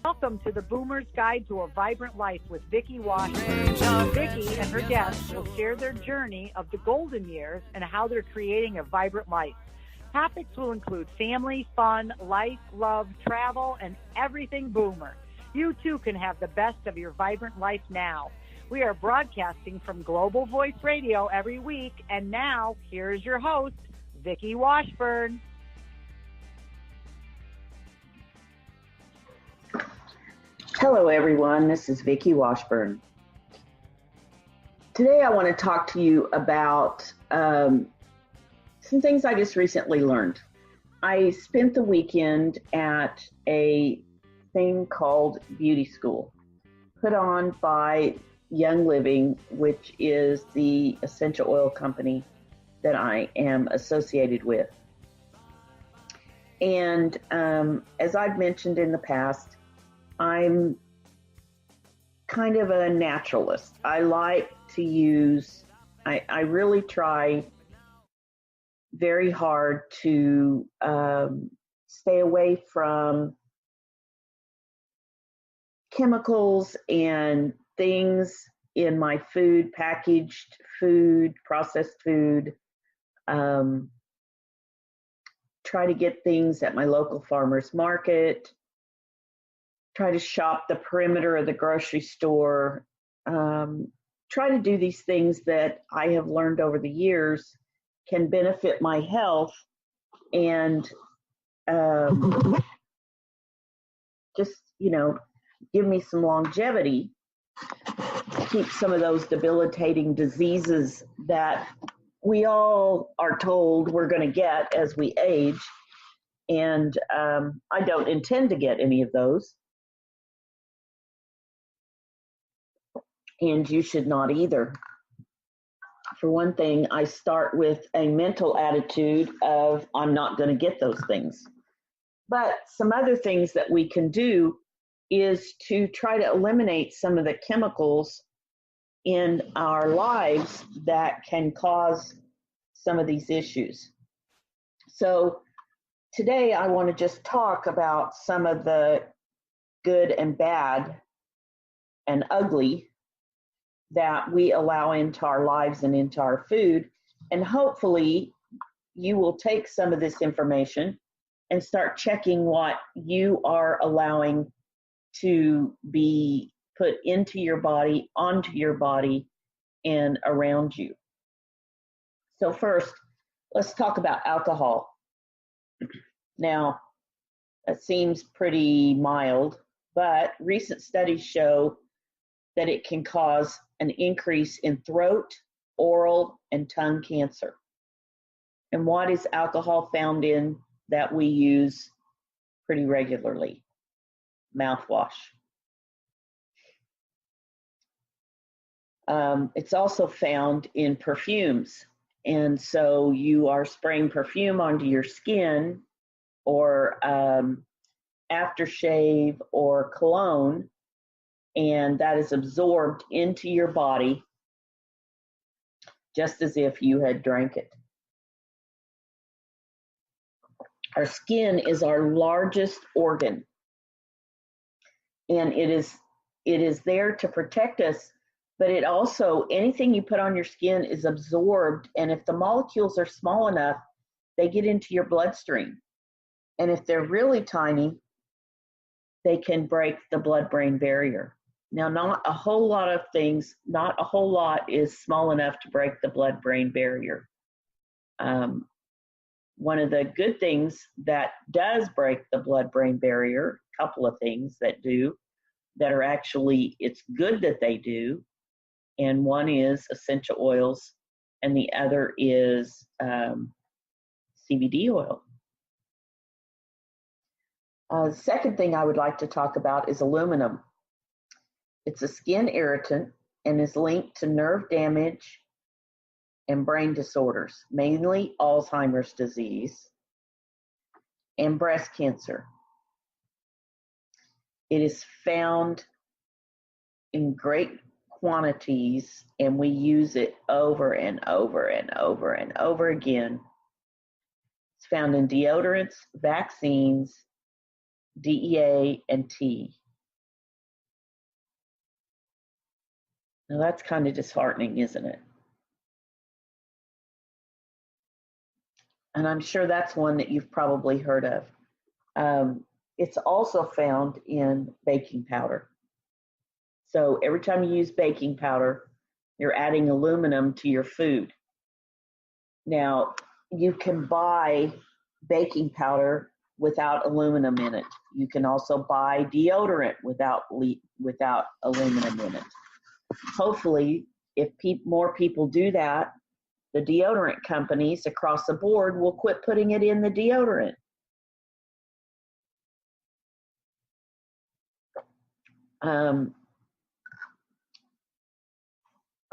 Welcome to the Boomer's Guide to a Vibrant Life with Vicki Washburn. Vicki and her guests will share their journey of the golden years and how they're creating a vibrant life. Topics will include family, fun, life, love, travel, and everything Boomer. You too can have the best of your vibrant life now. We are broadcasting from Global Voice Radio every week, and now here's your host, Vicki Washburn. Hello everyone, this is Vicki Washburn. Today I want to talk to you about some things I just recently learned. I spent the weekend at a thing called Beauty School, put on by Young Living, which is the essential oil company that I am associated with. And as I've mentioned in the past, I'm kind of a naturalist. I like to use, I really try very hard to stay away from chemicals and things in my food, packaged food, processed food. Try to get things at my local farmer's market. Try to shop the perimeter of the grocery store. Try to do these things that I have learned over the years can benefit my health and just, give me some longevity, keep some of those debilitating diseases that we all are told we're going to get as we age. And I don't intend to get any of those. And you should not either. For one thing, I start with a mental attitude of I'm not going to get those things. But some other things that we can do is to try to eliminate some of the chemicals in our lives that can cause some of these issues. So today I want to just talk about some of the good and bad and ugly that we allow into our lives and into our food. And hopefully you will take some of this information and start checking what you are allowing to be put into your body, onto your body, and around you. So first, let's talk about alcohol. Now, that seems pretty mild, but recent studies show that it can cause an increase in throat, oral, and tongue cancer. And what is alcohol found in that we use pretty regularly? Mouthwash. It's also found in perfumes. And so you are spraying perfume onto your skin or aftershave or cologne, and that is absorbed into your body just as if you had drank it. Our skin is our largest organ, and it is there to protect us, but it also, anything you put on your skin is absorbed, and if the molecules are small enough, they get into your bloodstream. And if they're really tiny, they can break the blood-brain barrier. Now, not a whole lot of things, not a whole lot is small enough to break the blood-brain barrier. One of the good things that does break the blood-brain barrier, a couple of things that do, that are actually, it's good that they do, and one is essential oils, and the other is CBD oil. The second thing I would like to talk about is aluminum. It's a skin irritant and is linked to nerve damage and brain disorders, mainly Alzheimer's disease and breast cancer. It is found in great quantities, and we use it over and over and over and over again. It's found in deodorants, vaccines, DEA, and tea. Now that's kind of disheartening, isn't it? And I'm sure that's one that you've probably heard of. It's also found in baking powder. So every time you use baking powder, you're adding aluminum to your food. Now, you can buy baking powder without aluminum in it. You can also buy deodorant without aluminum in it. Hopefully, if more people do that, the deodorant companies across the board will quit putting it in the deodorant.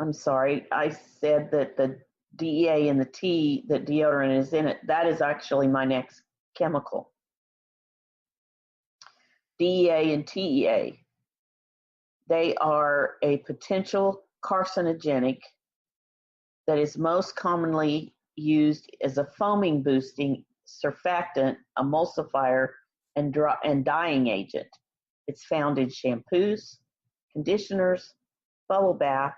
I'm sorry, I said that the DEA and the T, that deodorant is in it. That is actually my next chemical. DEA and TEA. They are a potential carcinogenic that is most commonly used as a foaming boosting surfactant, emulsifier, and dyeing agent. It's found in shampoos, conditioners, bubble bath,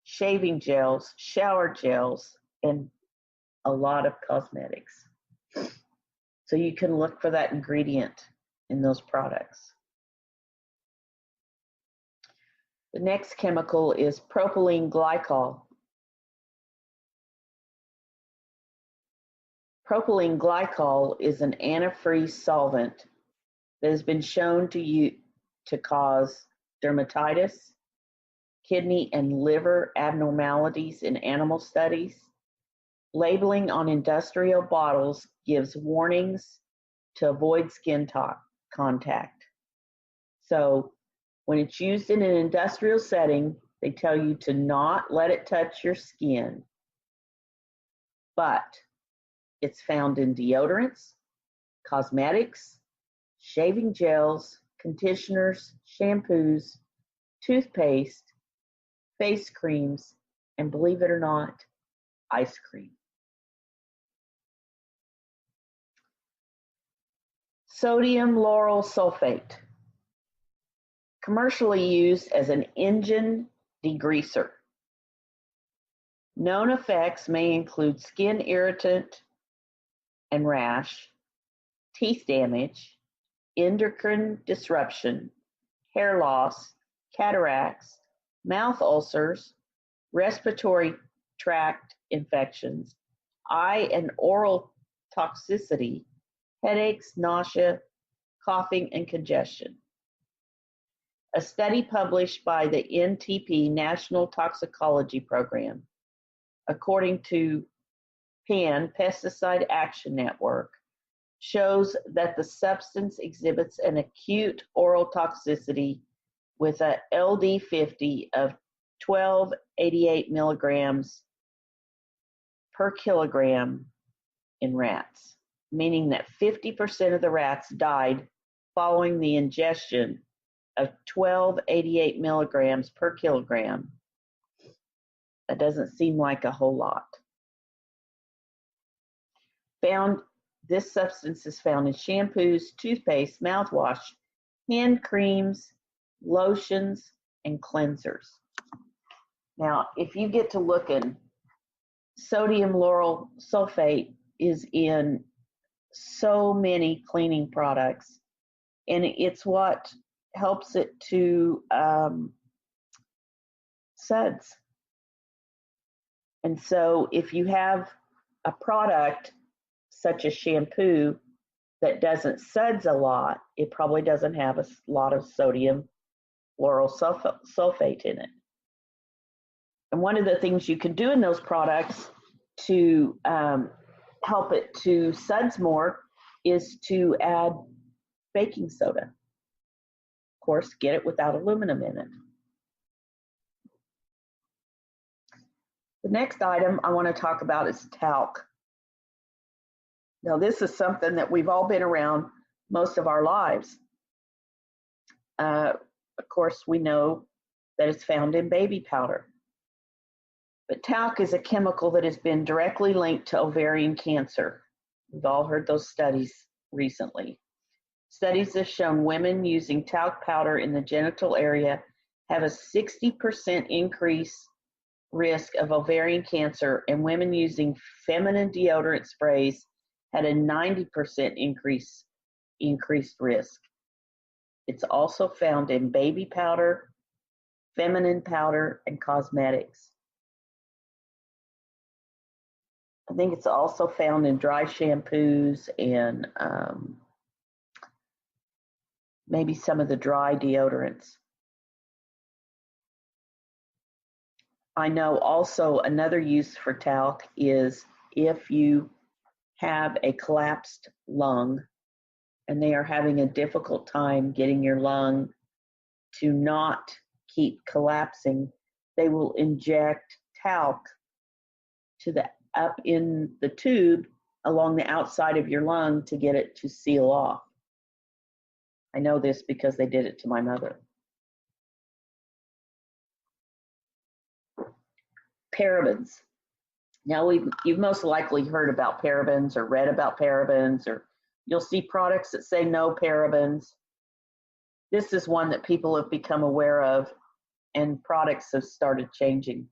shaving gels, shower gels, and a lot of cosmetics. So you can look for that ingredient in those products. The next chemical is propylene glycol. Propylene glycol is an antifreeze solvent that has been shown to cause dermatitis, kidney and liver abnormalities in animal studies. Labeling on industrial bottles gives warnings to avoid skin contact. So when it's used in an industrial setting, they tell you to not let it touch your skin. But it's found in deodorants, cosmetics, shaving gels, conditioners, shampoos, toothpaste, face creams, and believe it or not, ice cream. Sodium lauryl sulfate, commercially used as an engine degreaser. Known effects may include skin irritant and rash, teeth damage, endocrine disruption, hair loss, cataracts, mouth ulcers, respiratory tract infections, eye and oral toxicity, headaches, nausea, coughing, and congestion. A study published by the NTP National Toxicology Program, according to PAN, Pesticide Action Network, shows that the substance exhibits an acute oral toxicity with a LD50 of 1288 milligrams per kilogram in rats, meaning that 50% of the rats died following the ingestion of 1288 milligrams per kilogram. That doesn't seem like a whole lot. This substance is found in shampoos, toothpaste, mouthwash, hand creams, lotions, and cleansers. Now, if you get to looking, sodium lauryl sulfate is in so many cleaning products, and it's what helps it to suds. And so if you have a product such as shampoo that doesn't suds a lot, it probably doesn't have a lot of sodium lauryl sulfate in it. And one of the things you can do in those products to help it to suds more is to add baking soda. Of course, get it without aluminum in it. The next item I want to talk about is talc. Now, this is something that we've all been around most of our lives. Of course, we know that it's found in baby powder. But talc is a chemical that has been directly linked to ovarian cancer. We've all heard those studies recently. Studies have shown women using talc powder in the genital area have a 60% increase risk of ovarian cancer, and women using feminine deodorant sprays had a 90% increased risk. It's also found in baby powder, feminine powder, and cosmetics. I think it's also found in dry shampoos and maybe some of the dry deodorants. I know also another use for talc is if you have a collapsed lung and they are having a difficult time getting your lung to not keep collapsing, they will inject talc to the up in the tube along the outside of your lung to get it to seal off. I know this because they did it to my mother. Parabens. Now, you've most likely heard about parabens or read about parabens, or you'll see products that say no parabens. This is one that people have become aware of, and products have started changing.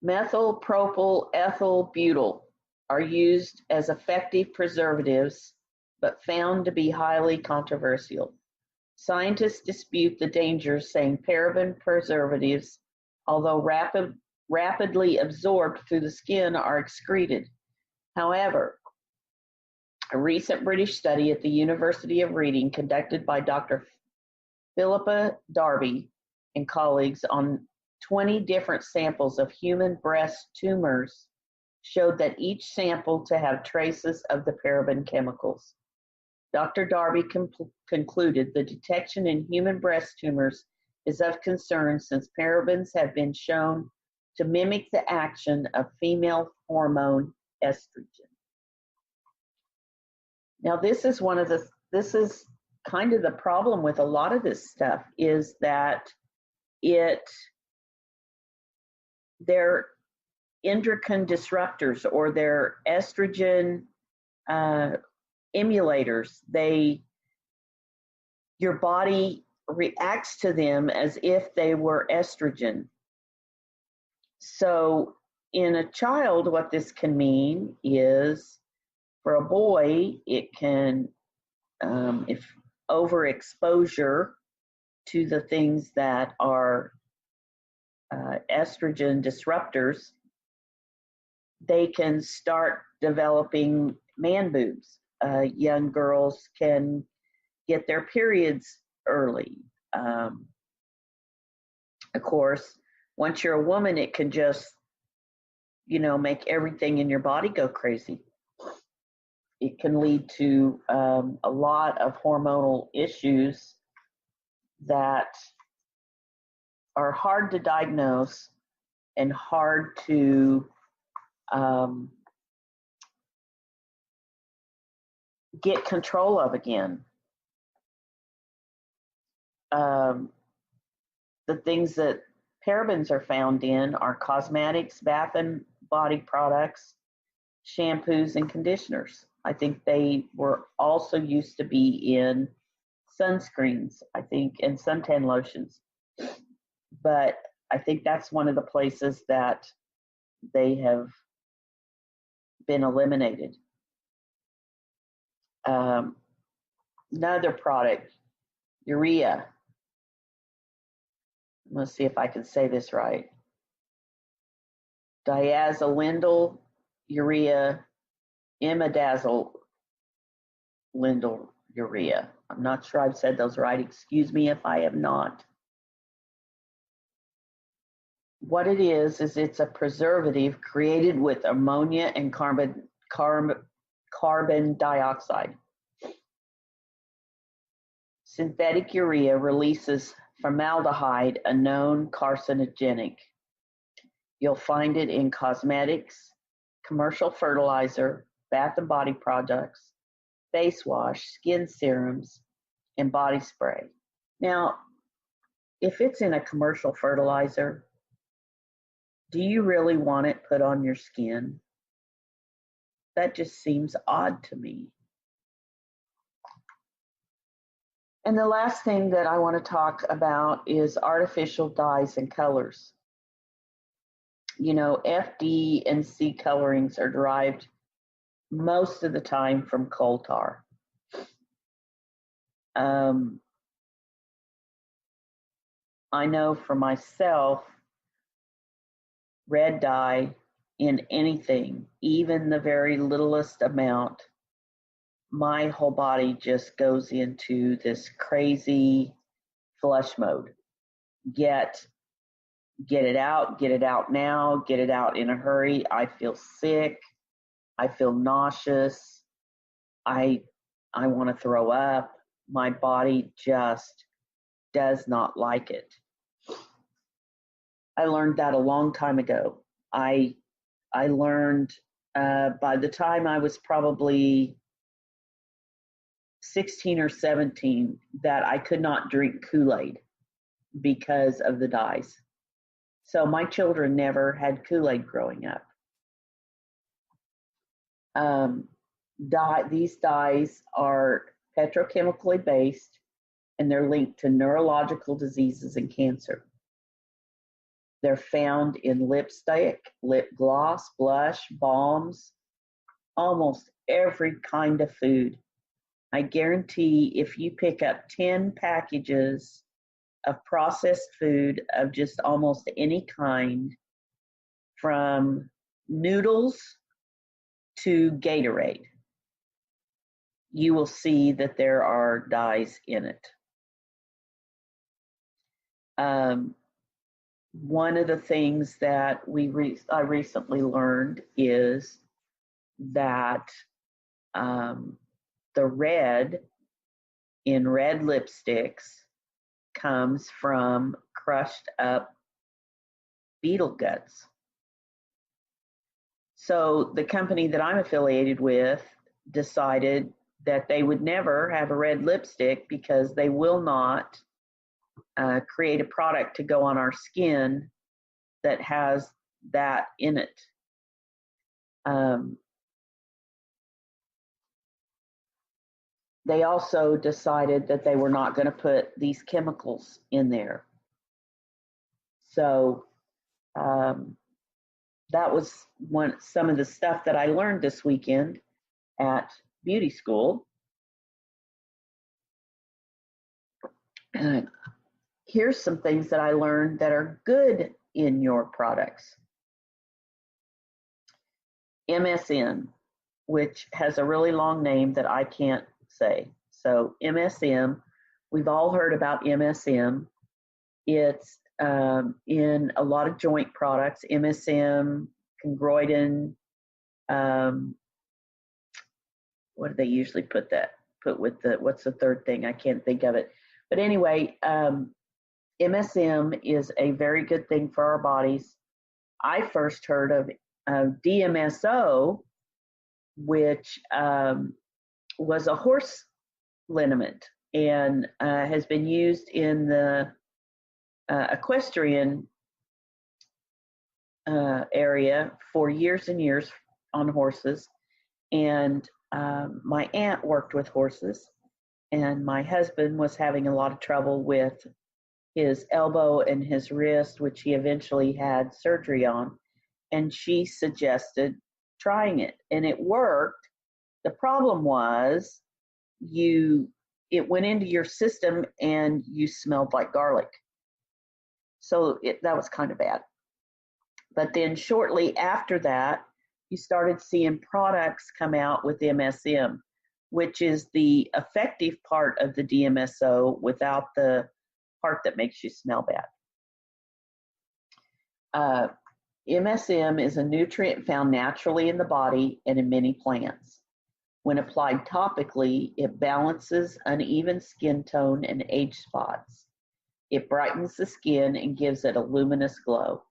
Methyl, propyl, ethyl, butyl are used as effective preservatives, but found to be highly controversial. Scientists dispute the dangers, saying paraben preservatives, although rapidly absorbed through the skin, are excreted. However, a recent British study at the University of Reading, conducted by Dr. Philippa Darby and colleagues on 20 different samples of human breast tumors, showed that each sample to have traces of the paraben chemicals. Dr. Darby concluded the detection in human breast tumors is of concern since parabens have been shown to mimic the action of female hormone estrogen. Now, this is kind of the problem with a lot of this stuff, is that they're endocrine disruptors, or they're estrogen emulators. Your body reacts to them as if they were estrogen. So in a child, what this can mean is, for a boy, it can, if overexposure to the things that are estrogen disruptors, they can start developing man boobs. Young girls can get their periods early. Of course, once you're a woman, it can just, make everything in your body go crazy. It can lead to a lot of hormonal issues that are hard to diagnose and hard to get control of again. The things that parabens are found in are cosmetics, bath and body products, shampoos, and conditioners. I think they were also used to be in sunscreens, I think, and suntan lotions. But I think that's one of the places that they have been eliminated. Another product, urea. Let's see if I can say this right. Diazolindyl urea, imidazolindyl urea. I'm not sure I've said those right. Excuse me if I have not. What it is it's a preservative created with ammonia and carbon dioxide. Synthetic urea releases formaldehyde, a known carcinogenic. You'll find it in cosmetics, commercial fertilizer, bath and body products, face wash, skin serums, and body spray. Now, if it's in a commercial fertilizer, do you really want it put on your skin? That just seems odd to me. And the last thing that I want to talk about is artificial dyes and colors. You know, F, D, and C colorings are derived most of the time from coal tar. I know for myself, red dye in anything, even the very littlest amount, my whole body just goes into this crazy flush mode. Get it out now, get it out in a hurry. I feel sick. I feel nauseous. I want to throw up. My body just does not like it. I learned that a long time ago. I learned by the time I was probably 16 or 17 that I could not drink Kool-Aid because of the dyes. So my children never had Kool-Aid growing up. These dyes are petrochemically based, and they're linked to neurological diseases and cancer. They're found in lipstick, lip gloss, blush, balms, almost every kind of food. I guarantee if you pick up 10 packages of processed food of just almost any kind, from noodles to Gatorade, you will see that there are dyes in it. One of the things that I recently learned is that the red in red lipsticks comes from crushed up beetle guts. So the company that I'm affiliated with decided that they would never have a red lipstick because they will not create a product to go on our skin that has that in it. They also decided that they were not going to put these chemicals in there. So that was some of the stuff that I learned this weekend at beauty school. Here's some things that I learned that are good in your products. MSM, which has a really long name that I can't say. So MSM, we've all heard about MSM. It's in a lot of joint products, MSM, chondroitin, what do they usually put with what's the third thing? I can't think of it. But anyway, MSM is a very good thing for our bodies. I first heard of DMSO, which was a horse liniment and has been used in the equestrian area for years and years on horses. And my aunt worked with horses, and my husband was having a lot of trouble with his elbow and his wrist, which he eventually had surgery on. And she suggested trying it, and it worked. The problem was it went into your system and you smelled like garlic. So that was kind of bad. But then shortly after that, you started seeing products come out with MSM, which is the effective part of the DMSO without the part that makes you smell bad. MSM is a nutrient found naturally in the body and in many plants. When applied topically, it balances uneven skin tone and age spots. It brightens the skin and gives it a luminous glow.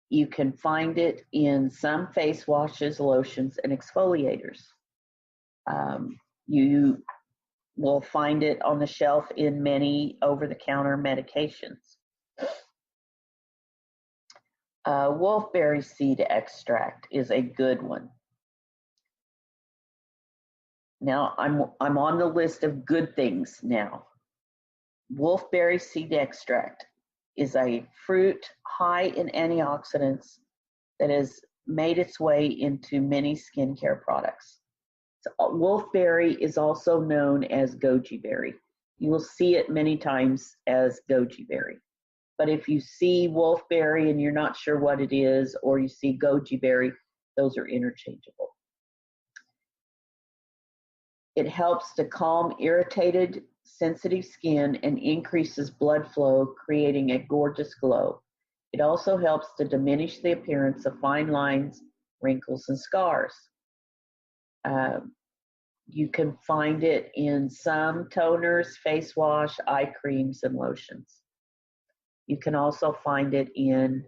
You can find it in some face washes, lotions, and exfoliators. You will find it on the shelf in many over-the-counter medications. Wolfberry seed extract is a good one. Now I'm on the list of good things now. Wolfberry seed extract is a fruit high in antioxidants that has made its way into many skincare products. So, wolfberry is also known as goji berry. You will see it many times as goji berry. But if you see wolfberry and you're not sure what it is, or you see goji berry, those are interchangeable. It helps to calm irritated, sensitive skin and increases blood flow, creating a gorgeous glow. It also helps to diminish the appearance of fine lines, wrinkles, and scars. You can find it in some toners, face wash, eye creams, and lotions. You can also find it in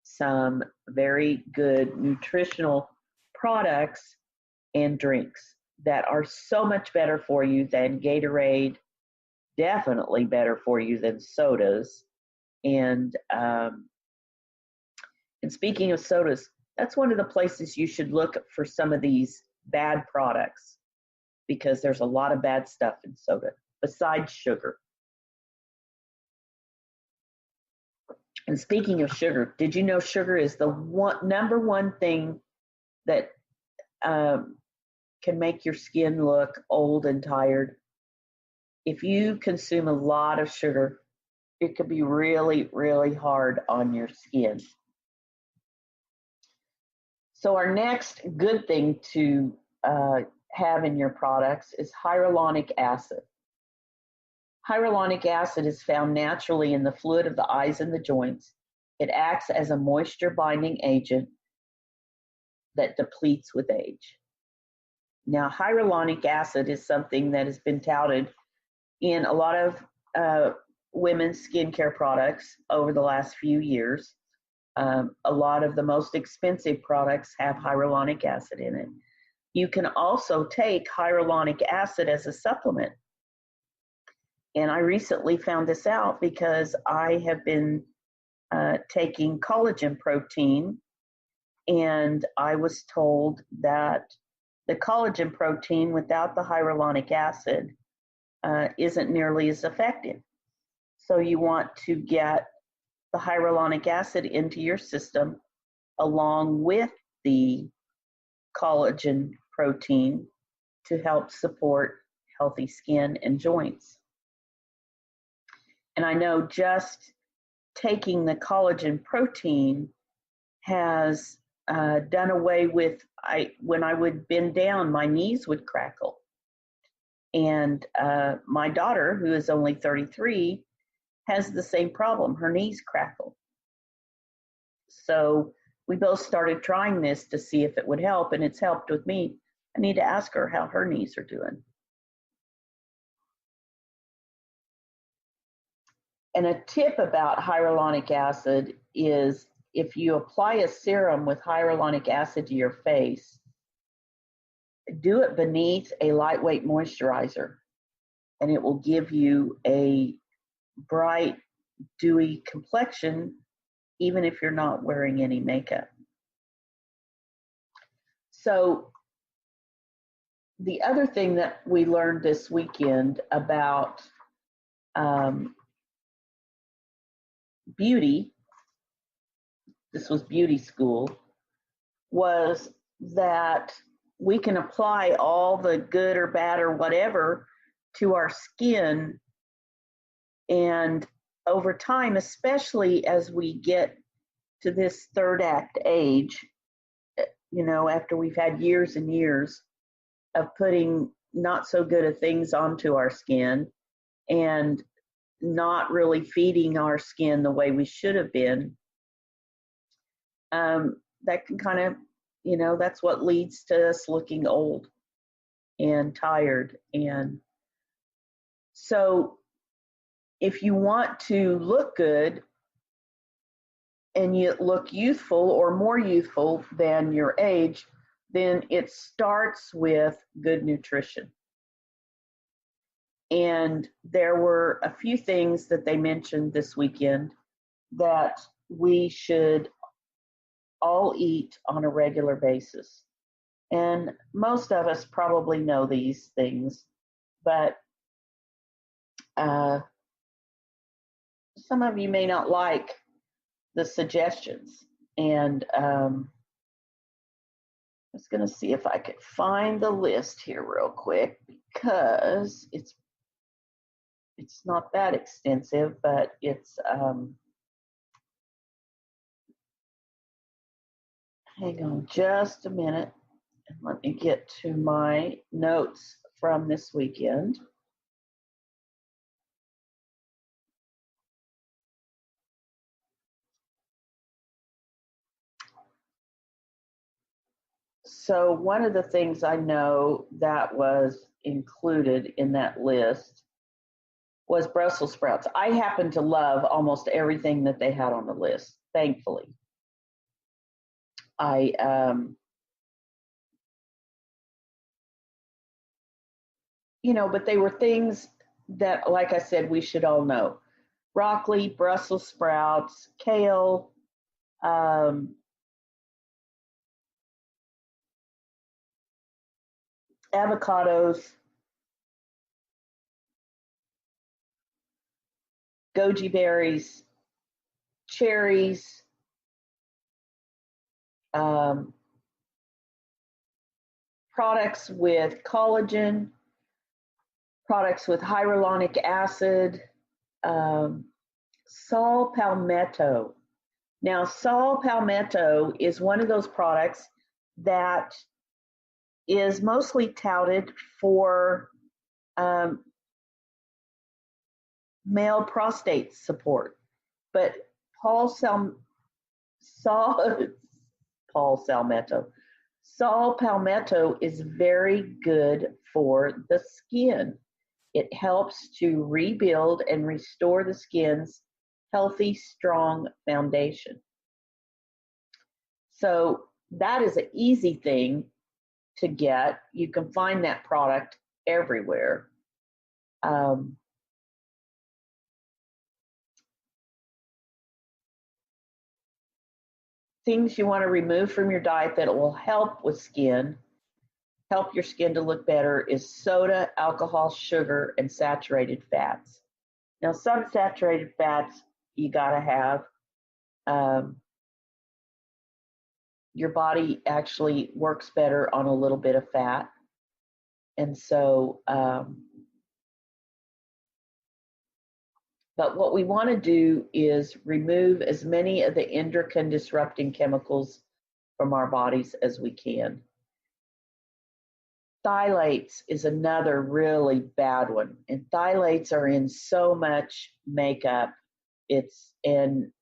some very good nutritional products and drinks that are so much better for you than Gatorade, definitely better for you than sodas. And speaking of sodas, that's one of the places you should look for some of these bad products, because there's a lot of bad stuff in soda besides sugar. And speaking of sugar, did you know sugar is the number one thing that can make your skin look old and tired? If you consume a lot of sugar, it could be really, really hard on your skin. So our next good thing to have in your products is hyaluronic acid. Hyaluronic acid is found naturally in the fluid of the eyes and the joints. It acts as a moisture binding agent that depletes with age. Now, hyaluronic acid is something that has been touted in a lot of women's skincare products over the last few years. A lot of the most expensive products have hyaluronic acid in it. You can also take hyaluronic acid as a supplement. And I recently found this out because I have been taking collagen protein, and I was told that the collagen protein without the hyaluronic acid isn't nearly as effective. So you want to get the hyaluronic acid into your system along with the collagen protein to help support healthy skin and joints. And I know just taking the collagen protein has done away with, when I would bend down, my knees would crackle. And my daughter, who is only 33, has the same problem. Her knees crackle. So we both started trying this to see if it would help, and it's helped with me. I need to ask her how her knees are doing. And a tip about hyaluronic acid is if you apply a serum with hyaluronic acid to your face, do it beneath a lightweight moisturizer, and it will give you a bright, dewy complexion, even if you're not wearing any makeup. So the other thing that we learned this weekend about beauty, this was beauty school, was that we can apply all the good or bad or whatever to our skin, and over time, especially as we get to this third act age, you know, after we've had years and years of putting not so good of things onto our skin and not really feeding our skin the way we should have been, that can kind of, you know, that's what leads to us looking old and tired. And so if you want to look good and you look youthful or more youthful than your age, then it starts with good nutrition. And there were a few things that they mentioned this weekend that we should all eat on a regular basis. And most of us probably know these things, but some of you may not like the suggestions. And I was going to see if I could find the list here real quick, because it's not that extensive, but it's hang on just a minute and let me get to my notes from this weekend. So one of the things I know that was included in that list was Brussels sprouts. I happen to love almost everything that they had on the list, thankfully. But they were things that, like I said, we should all know. Broccoli, Brussels sprouts, kale, avocados, goji berries, cherries, products with collagen, products with hyaluronic acid, saw palmetto. Now, saw palmetto is one of those products that is mostly touted for male prostate support, but saw palmetto is very good for the skin. It helps to rebuild and restore the skin's healthy, strong foundation. So that is an easy thing to get. You can find that product everywhere. Things you want to remove from your diet that will help with skin, help your skin to look better, is soda, alcohol, sugar, and saturated fats. Now, some saturated fats you gotta have. Your body actually works better on a little bit of fat. And so, but what we want to do is remove as many of the endocrine disrupting chemicals from our bodies as we can. Phthalates is another really bad one. And phthalates are in so much makeup. It's in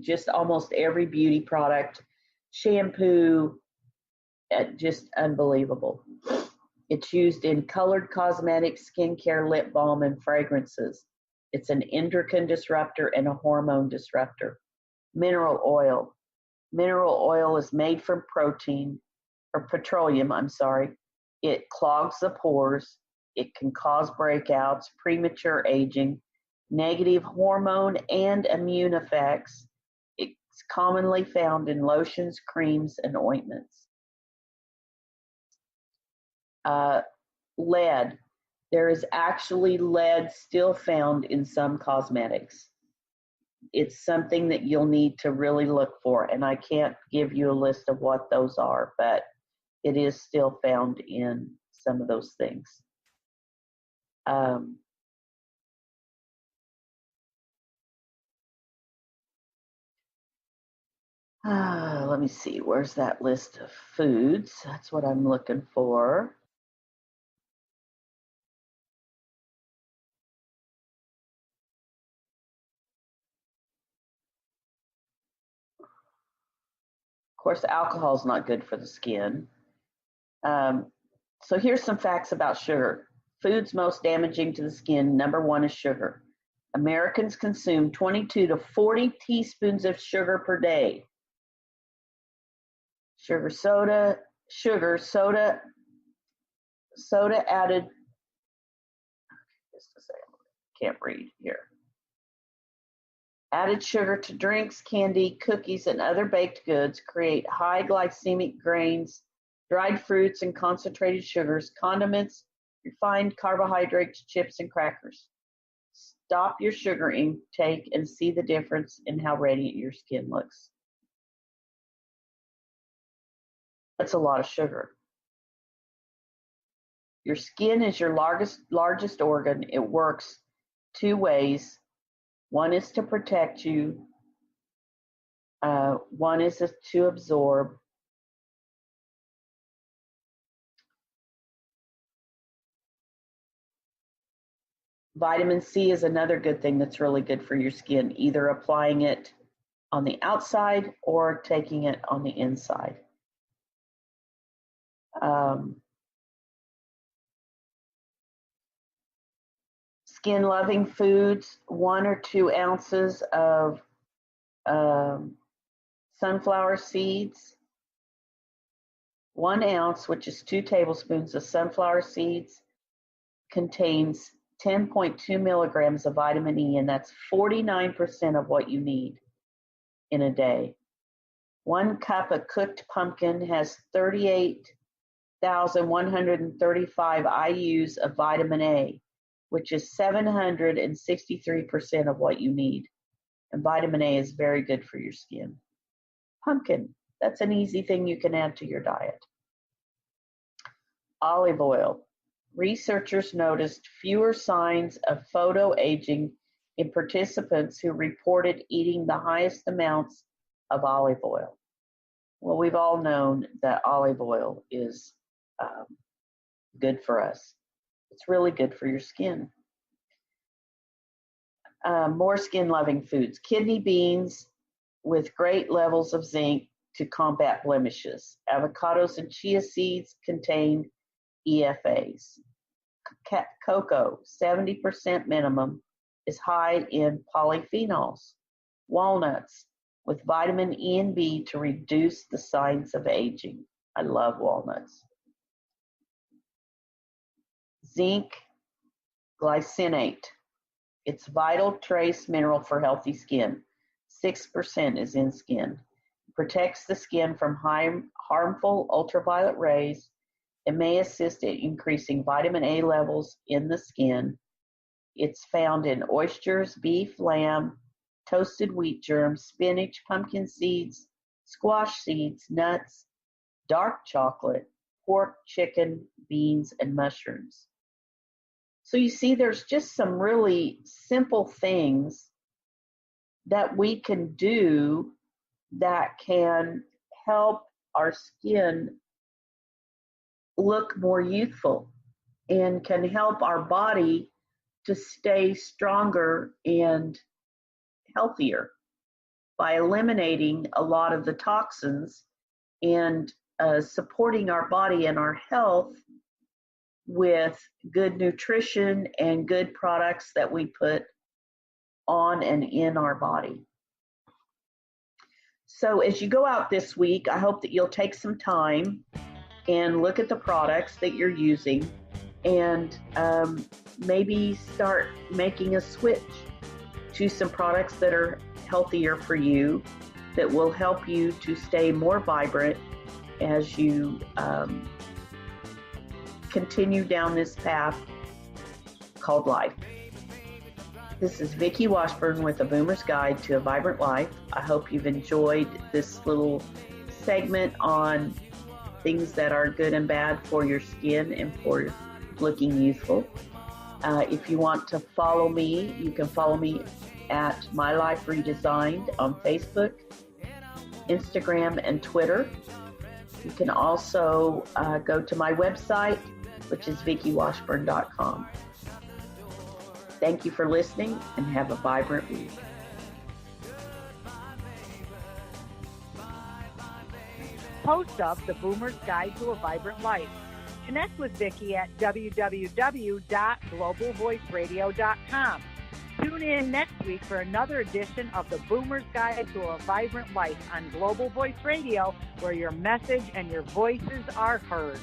just almost every beauty product, shampoo, just unbelievable. It's used in colored cosmetics, skincare, lip balm, and fragrances. It's an endocrine disruptor and a hormone disruptor. Mineral oil. Mineral oil is made from petroleum. It clogs the pores. It can cause breakouts, premature aging, negative hormone and immune effects. It's commonly found in lotions, creams, and ointments. Lead. There is actually lead still found in some cosmetics. It's something that you'll need to really look for, and I can't give you a list of what those are, but it is still found in some of those things. Let me see, where's that list of foods? That's what I'm looking for. Of course, alcohol is not good for the skin. So here's some facts about sugar. Foods most damaging to the skin, number one is sugar. Americans consume 22 to 40 teaspoons of sugar per day. Soda added, just a second, can't read here. Added sugar to drinks, candy, cookies, and other baked goods create high glycemic grains dried fruits and concentrated sugars, condiments, refined carbohydrates, chips, and crackers. Stop your sugar intake and see the difference in how radiant your skin looks. That's a lot of sugar. Your skin is your largest organ. It works two ways. One is to protect you. One is to absorb. Vitamin C is another good thing that's really good for your skin, either applying it on the outside or taking it on the inside. Skin-loving foods, 1 or 2 ounces of sunflower seeds, 1 ounce, which is 2 tablespoons of sunflower seeds, contains 10.2 milligrams of vitamin E, and that's 49% of what you need in a day. 1 cup of cooked pumpkin has 38,135 IUs of vitamin A, which is 763% of what you need. And vitamin A is very good for your skin. Pumpkin, that's an easy thing you can add to your diet. Olive oil. Researchers noticed fewer signs of photoaging in participants who reported eating the highest amounts of olive oil. Well, we've all known that olive oil is good for us. It's really good for your skin. More skin-loving foods. Kidney beans with great levels of zinc to combat blemishes. Avocados and chia seeds contain EFAs. Cocoa, 70% minimum, is high in polyphenols. Walnuts, with vitamin E and B to reduce the signs of aging. I love walnuts. Zinc glycinate. It's vital trace mineral for healthy skin. 6% is in skin. It protects the skin from harmful ultraviolet rays. It may assist in increasing vitamin A levels in the skin. It's found in oysters, beef, lamb, toasted wheat germs, spinach, pumpkin seeds, squash seeds, nuts, dark chocolate, pork, chicken, beans, and mushrooms. So you see, there's just some really simple things that we can do that can help our skin look more youthful and can help our body to stay stronger and healthier by eliminating a lot of the toxins and supporting our body and our health with good nutrition and good products that we put on and in our body. So as you go out this week, I hope that you'll take some time and look at the products that you're using and maybe start making a switch to some products that are healthier for you, that will help you to stay more vibrant as you continue down this path called life. This is Vicki Washburn with A Boomer's Guide to a Vibrant Life. I hope you've enjoyed this little segment on things that are good and bad for your skin and for looking youthful. If you want to follow me, you can follow me at My Life Redesigned on Facebook, Instagram, and Twitter. You can also go to my website, which is VickiWashburn.com. Thank you for listening and have a vibrant week. Host of The Boomer's Guide to a Vibrant Life. Connect with Vicki at www.globalvoiceradio.com. Tune in next week for another edition of The Boomer's Guide to a Vibrant Life on Global Voice Radio, where your message and your voices are heard.